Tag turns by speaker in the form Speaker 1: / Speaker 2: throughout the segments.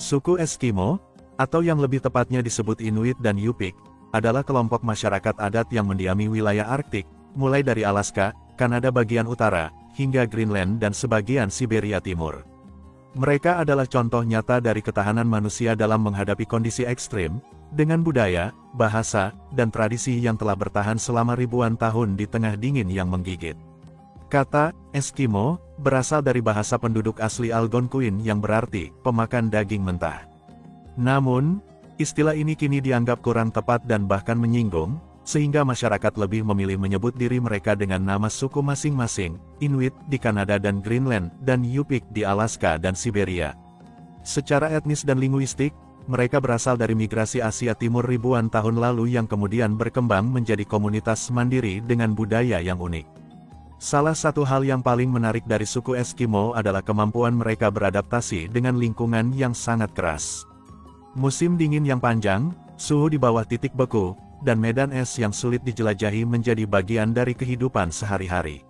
Speaker 1: Suku Eskimo, atau yang lebih tepatnya disebut Inuit dan Yupik, adalah kelompok masyarakat adat yang mendiami wilayah Arktik, mulai dari Alaska, Kanada bagian utara, hingga Greenland dan sebagian Siberia Timur. Mereka adalah contoh nyata dari ketahanan manusia dalam menghadapi kondisi ekstrim, dengan budaya, bahasa, dan tradisi yang telah bertahan selama ribuan tahun di tengah dingin yang menggigit. Kata Eskimo berasal dari bahasa penduduk asli Algonquin yang berarti pemakan daging mentah. Namun, istilah ini kini dianggap kurang tepat dan bahkan menyinggung, sehingga masyarakat lebih memilih menyebut diri mereka dengan nama suku masing-masing, Inuit di Kanada dan Greenland, dan Yupik di Alaska dan Siberia. Secara etnis dan linguistik, mereka berasal dari migrasi Asia Timur ribuan tahun lalu yang kemudian berkembang menjadi komunitas mandiri dengan budaya yang unik. Salah satu hal yang paling menarik dari suku Eskimo adalah kemampuan mereka beradaptasi dengan lingkungan yang sangat keras. Musim dingin yang panjang, suhu di bawah titik beku, dan medan es yang sulit dijelajahi menjadi bagian dari kehidupan sehari-hari.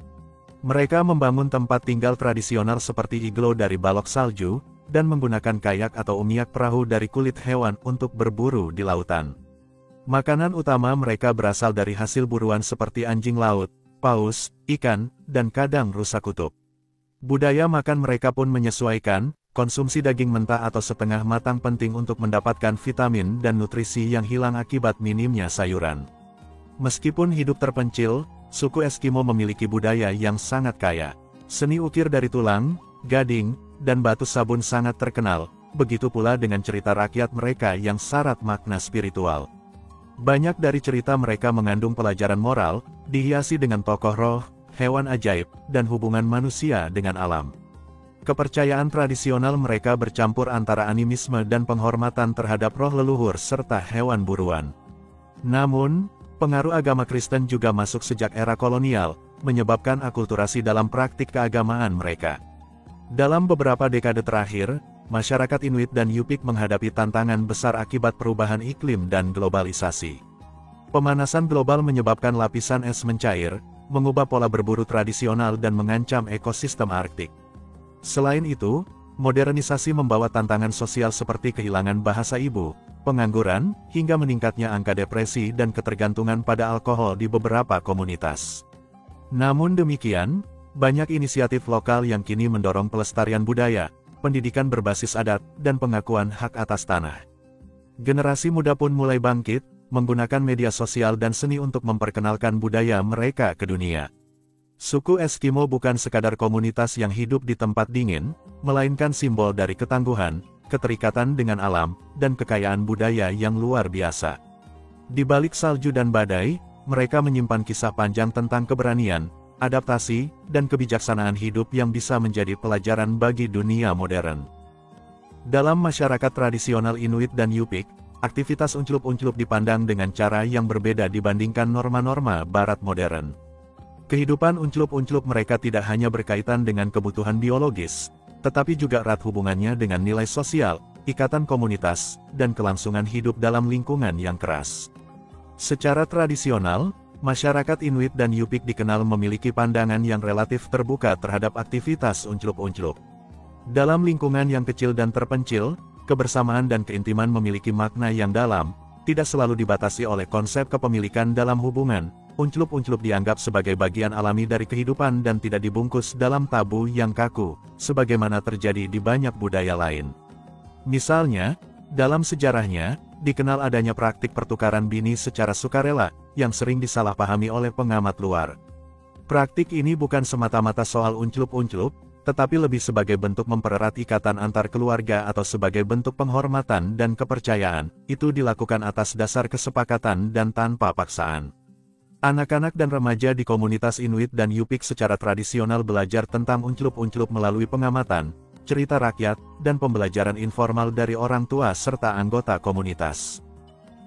Speaker 1: Mereka membangun tempat tinggal tradisional seperti iglo dari balok salju, dan menggunakan kayak atau umiak perahu dari kulit hewan untuk berburu di lautan. Makanan utama mereka berasal dari hasil buruan seperti anjing laut, paus, ikan, dan kadang rusa kutub. Budaya makan mereka pun menyesuaikan, konsumsi daging mentah atau setengah matang penting untuk mendapatkan vitamin dan nutrisi yang hilang akibat minimnya sayuran. Meskipun hidup terpencil, suku Eskimo memiliki budaya yang sangat kaya. Seni ukir dari tulang, gading, dan batu sabun sangat terkenal, begitu pula dengan cerita rakyat mereka yang syarat makna spiritual. Banyak dari cerita mereka mengandung pelajaran moral, dihiasi dengan tokoh roh, hewan ajaib, dan hubungan manusia dengan alam. Kepercayaan tradisional mereka bercampur antara animisme dan penghormatan terhadap roh leluhur serta hewan buruan. Namun, pengaruh agama Kristen juga masuk sejak era kolonial, menyebabkan akulturasi dalam praktik keagamaan mereka. Dalam beberapa dekade terakhir, masyarakat Inuit dan Yupik menghadapi tantangan besar akibat perubahan iklim dan globalisasi. Pemanasan global menyebabkan lapisan es mencair, mengubah pola berburu tradisional dan mengancam ekosistem Arktik. Selain itu, modernisasi membawa tantangan sosial seperti kehilangan bahasa ibu, pengangguran, hingga meningkatnya angka depresi dan ketergantungan pada alkohol di beberapa komunitas. Namun demikian, banyak inisiatif lokal yang kini mendorong pelestarian budaya, pendidikan berbasis adat, dan pengakuan hak atas tanah. Generasi muda pun mulai bangkit, menggunakan media sosial dan seni untuk memperkenalkan budaya mereka ke dunia. Suku Eskimo bukan sekadar komunitas yang hidup di tempat dingin, melainkan simbol dari ketangguhan, keterikatan dengan alam, dan kekayaan budaya yang luar biasa. Di balik salju dan badai, mereka menyimpan kisah panjang tentang keberanian, adaptasi, dan kebijaksanaan hidup yang bisa menjadi pelajaran bagi dunia modern. Dalam masyarakat tradisional Inuit dan Yupik, aktivitas unclup-unclup dipandang dengan cara yang berbeda dibandingkan norma-norma Barat modern. Kehidupan unclup-unclup mereka tidak hanya berkaitan dengan kebutuhan biologis, tetapi juga erat hubungannya dengan nilai sosial, ikatan komunitas, dan kelangsungan hidup dalam lingkungan yang keras. Secara tradisional, masyarakat Inuit dan Yupik dikenal memiliki pandangan yang relatif terbuka terhadap aktivitas unclup-unclup. Dalam lingkungan yang kecil dan terpencil, kebersamaan dan keintiman memiliki makna yang dalam, tidak selalu dibatasi oleh konsep kepemilikan dalam hubungan. Unclup-unclup dianggap sebagai bagian alami dari kehidupan dan tidak dibungkus dalam tabu yang kaku, sebagaimana terjadi di banyak budaya lain. Misalnya, dalam sejarahnya, dikenal adanya praktik pertukaran bini secara sukarela, yang sering disalahpahami oleh pengamat luar. Praktik ini bukan semata-mata soal unclup-unclup, tetapi lebih sebagai bentuk mempererat ikatan antar keluarga atau sebagai bentuk penghormatan dan kepercayaan. Itu dilakukan atas dasar kesepakatan dan tanpa paksaan. Anak-anak dan remaja di komunitas Inuit dan Yupik secara tradisional belajar tentang unclup-unclup melalui pengamatan, cerita rakyat, dan pembelajaran informal dari orang tua serta anggota komunitas.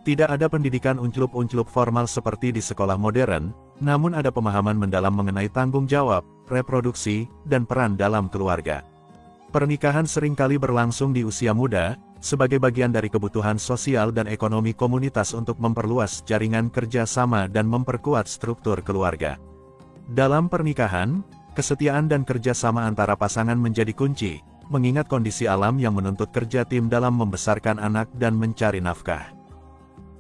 Speaker 1: Tidak ada pendidikan unclup-unclup formal seperti di sekolah modern, namun ada pemahaman mendalam mengenai tanggung jawab, reproduksi, dan peran dalam keluarga. Pernikahan seringkali berlangsung di usia muda, sebagai bagian dari kebutuhan sosial dan ekonomi komunitas untuk memperluas jaringan kerja sama dan memperkuat struktur keluarga. Dalam pernikahan, kesetiaan dan kerja sama antara pasangan menjadi kunci, mengingat kondisi alam yang menuntut kerja tim dalam membesarkan anak dan mencari nafkah.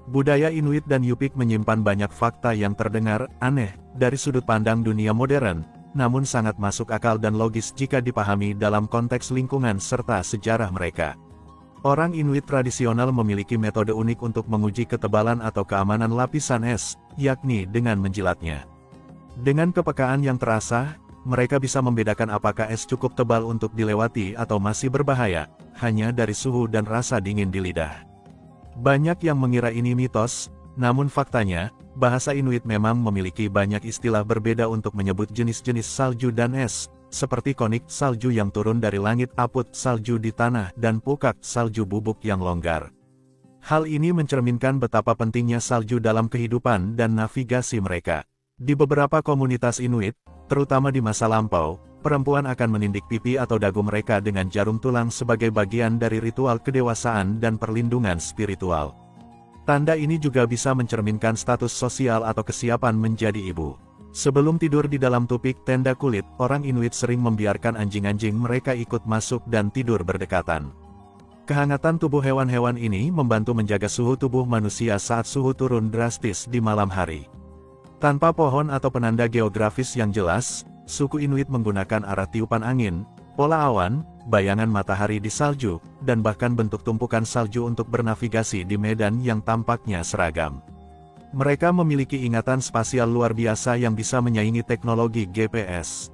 Speaker 1: Budaya Inuit dan Yupik menyimpan banyak fakta yang terdengar aneh dari sudut pandang dunia modern, namun sangat masuk akal dan logis jika dipahami dalam konteks lingkungan serta sejarah mereka. Orang Inuit tradisional memiliki metode unik untuk menguji ketebalan atau keamanan lapisan es, yakni dengan menjilatnya. Dengan kepekaan yang terasa, mereka bisa membedakan apakah es cukup tebal untuk dilewati atau masih berbahaya, hanya dari suhu dan rasa dingin di lidah. Banyak yang mengira ini mitos, namun faktanya, bahasa Inuit memang memiliki banyak istilah berbeda untuk menyebut jenis-jenis salju dan es, seperti konik salju yang turun dari langit, aput salju di tanah, dan pukak salju bubuk yang longgar. Hal ini mencerminkan betapa pentingnya salju dalam kehidupan dan navigasi mereka. Di beberapa komunitas Inuit, terutama di masa lampau, perempuan akan menindik pipi atau dagu mereka dengan jarum tulang sebagai bagian dari ritual kedewasaan dan perlindungan spiritual. Tanda ini juga bisa mencerminkan status sosial atau kesiapan menjadi ibu. Sebelum tidur di dalam tupik tenda kulit, orang Inuit sering membiarkan anjing-anjing mereka ikut masuk dan tidur berdekatan. Kehangatan tubuh hewan-hewan ini membantu menjaga suhu tubuh manusia saat suhu turun drastis di malam hari. Tanpa pohon atau penanda geografis yang jelas, suku Inuit menggunakan arah tiupan angin, pola awan, bayangan matahari di salju, dan bahkan bentuk tumpukan salju untuk bernavigasi di medan yang tampaknya seragam. Mereka memiliki ingatan spasial luar biasa yang bisa menyaingi teknologi GPS.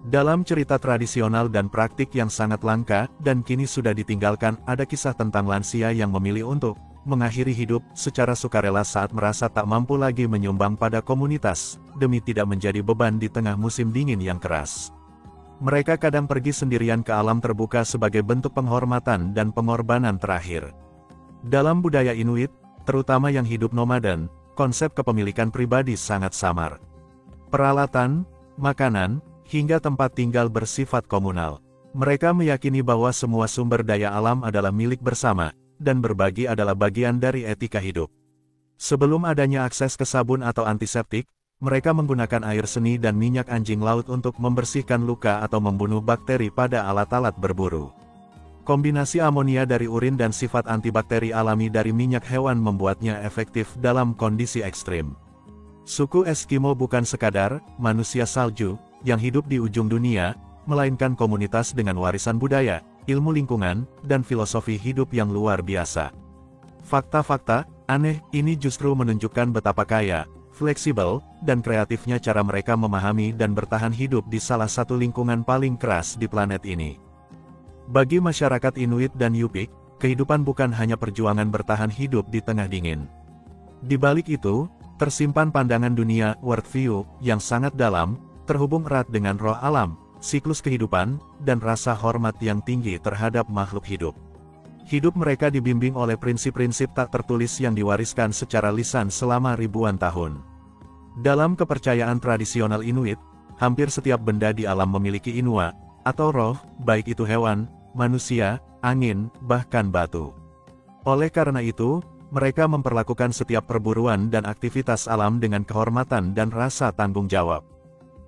Speaker 1: Dalam cerita tradisional dan praktik yang sangat langka, dan kini sudah ditinggalkan, ada kisah tentang lansia yang memilih untuk mengakhiri hidup secara sukarela saat merasa tak mampu lagi menyumbang pada komunitas, demi tidak menjadi beban di tengah musim dingin yang keras. Mereka kadang pergi sendirian ke alam terbuka sebagai bentuk penghormatan dan pengorbanan terakhir. Dalam budaya Inuit, terutama yang hidup nomaden, konsep kepemilikan pribadi sangat samar. Peralatan, makanan, hingga tempat tinggal bersifat komunal. Mereka meyakini bahwa semua sumber daya alam adalah milik bersama, dan berbagi adalah bagian dari etika hidup. Sebelum adanya akses ke sabun atau antiseptik, mereka menggunakan air seni dan minyak anjing laut untuk membersihkan luka atau membunuh bakteri pada alat-alat berburu. Kombinasi amonia dari urin dan sifat antibakteri alami dari minyak hewan membuatnya efektif dalam kondisi ekstrim. Suku Eskimo bukan sekadar manusia salju yang hidup di ujung dunia, melainkan komunitas dengan warisan budaya, ilmu lingkungan, dan filosofi hidup yang luar biasa. Fakta-fakta aneh ini justru menunjukkan betapa kaya, fleksibel, dan kreatifnya cara mereka memahami dan bertahan hidup di salah satu lingkungan paling keras di planet ini. Bagi masyarakat Inuit dan Yupik, kehidupan bukan hanya perjuangan bertahan hidup di tengah dingin. Di balik itu, tersimpan pandangan dunia, worldview, yang sangat dalam, terhubung erat dengan roh alam, siklus kehidupan, dan rasa hormat yang tinggi terhadap makhluk hidup. Hidup mereka dibimbing oleh prinsip-prinsip tak tertulis yang diwariskan secara lisan selama ribuan tahun. Dalam kepercayaan tradisional Inuit, hampir setiap benda di alam memiliki inua, atau roh, baik itu hewan, manusia, angin, bahkan batu. Oleh karena itu, mereka memperlakukan setiap perburuan dan aktivitas alam dengan kehormatan dan rasa tanggung jawab.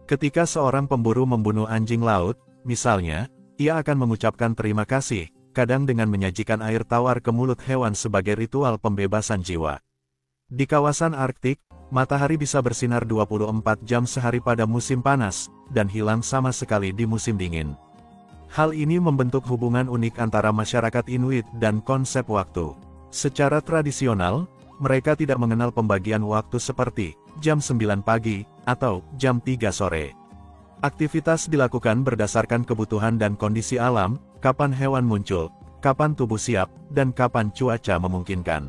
Speaker 1: Ketika seorang pemburu membunuh anjing laut, misalnya, ia akan mengucapkan terima kasih, kadang dengan menyajikan air tawar ke mulut hewan sebagai ritual pembebasan jiwa. Di kawasan Arktik, matahari bisa bersinar 24 jam sehari pada musim panas, dan hilang sama sekali di musim dingin. Hal ini membentuk hubungan unik antara masyarakat Inuit dan konsep waktu. Secara tradisional, mereka tidak mengenal pembagian waktu seperti jam 9 pagi, atau jam 3 sore. Aktivitas dilakukan berdasarkan kebutuhan dan kondisi alam, kapan hewan muncul, kapan tubuh siap, dan kapan cuaca memungkinkan.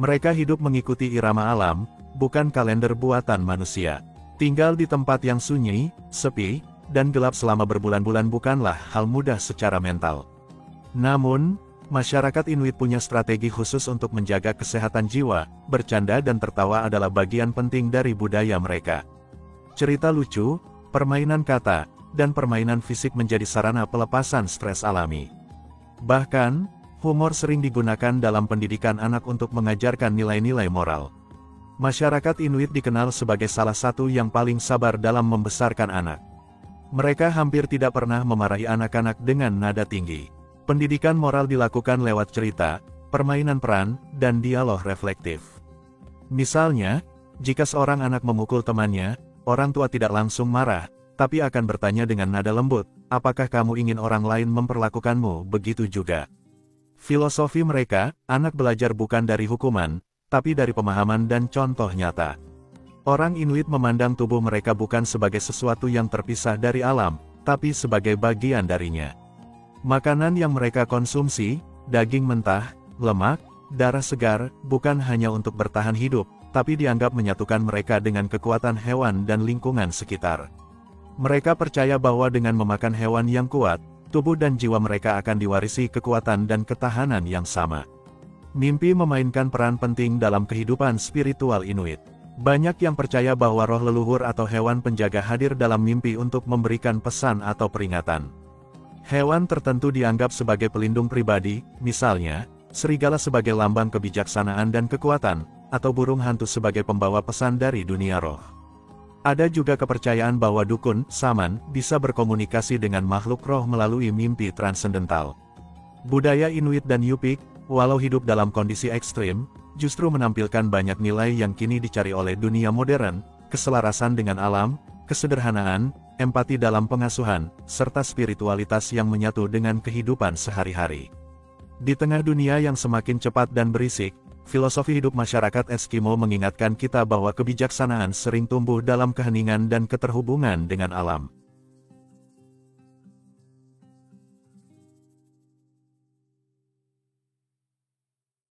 Speaker 1: Mereka hidup mengikuti irama alam, bukan kalender buatan manusia. Tinggal di tempat yang sunyi, sepi, dan gelap selama berbulan-bulan bukanlah hal mudah secara mental. Namun, masyarakat Inuit punya strategi khusus untuk menjaga kesehatan jiwa, bercanda dan tertawa adalah bagian penting dari budaya mereka. Cerita lucu, permainan kata, dan permainan fisik menjadi sarana pelepasan stres alami. Bahkan, humor sering digunakan dalam pendidikan anak untuk mengajarkan nilai-nilai moral. Masyarakat Inuit dikenal sebagai salah satu yang paling sabar dalam membesarkan anak. Mereka hampir tidak pernah memarahi anak-anak dengan nada tinggi. Pendidikan moral dilakukan lewat cerita, permainan peran, dan dialog reflektif. Misalnya, jika seorang anak memukul temannya, orang tua tidak langsung marah, tapi akan bertanya dengan nada lembut, apakah kamu ingin orang lain memperlakukanmu begitu juga? Filosofi mereka, anak belajar bukan dari hukuman, tapi dari pemahaman dan contoh nyata. Orang Inuit memandang tubuh mereka bukan sebagai sesuatu yang terpisah dari alam, tapi sebagai bagian darinya. Makanan yang mereka konsumsi, daging mentah, lemak, darah segar, bukan hanya untuk bertahan hidup, tapi dianggap menyatukan mereka dengan kekuatan hewan dan lingkungan sekitar. Mereka percaya bahwa dengan memakan hewan yang kuat, tubuh dan jiwa mereka akan diwarisi kekuatan dan ketahanan yang sama. Mimpi memainkan peran penting dalam kehidupan spiritual Inuit. Banyak yang percaya bahwa roh leluhur atau hewan penjaga hadir dalam mimpi untuk memberikan pesan atau peringatan. Hewan tertentu dianggap sebagai pelindung pribadi, misalnya, serigala sebagai lambang kebijaksanaan dan kekuatan, atau burung hantu sebagai pembawa pesan dari dunia roh. Ada juga kepercayaan bahwa dukun, saman, bisa berkomunikasi dengan makhluk roh melalui mimpi transendental. Budaya Inuit dan Yupik, walau hidup dalam kondisi ekstrim, justru menampilkan banyak nilai yang kini dicari oleh dunia modern, keselarasan dengan alam, kesederhanaan, empati dalam pengasuhan, serta spiritualitas yang menyatu dengan kehidupan sehari-hari. Di tengah dunia yang semakin cepat dan berisik, filosofi hidup masyarakat Eskimo mengingatkan kita bahwa kebijaksanaan sering tumbuh dalam keheningan dan keterhubungan dengan alam.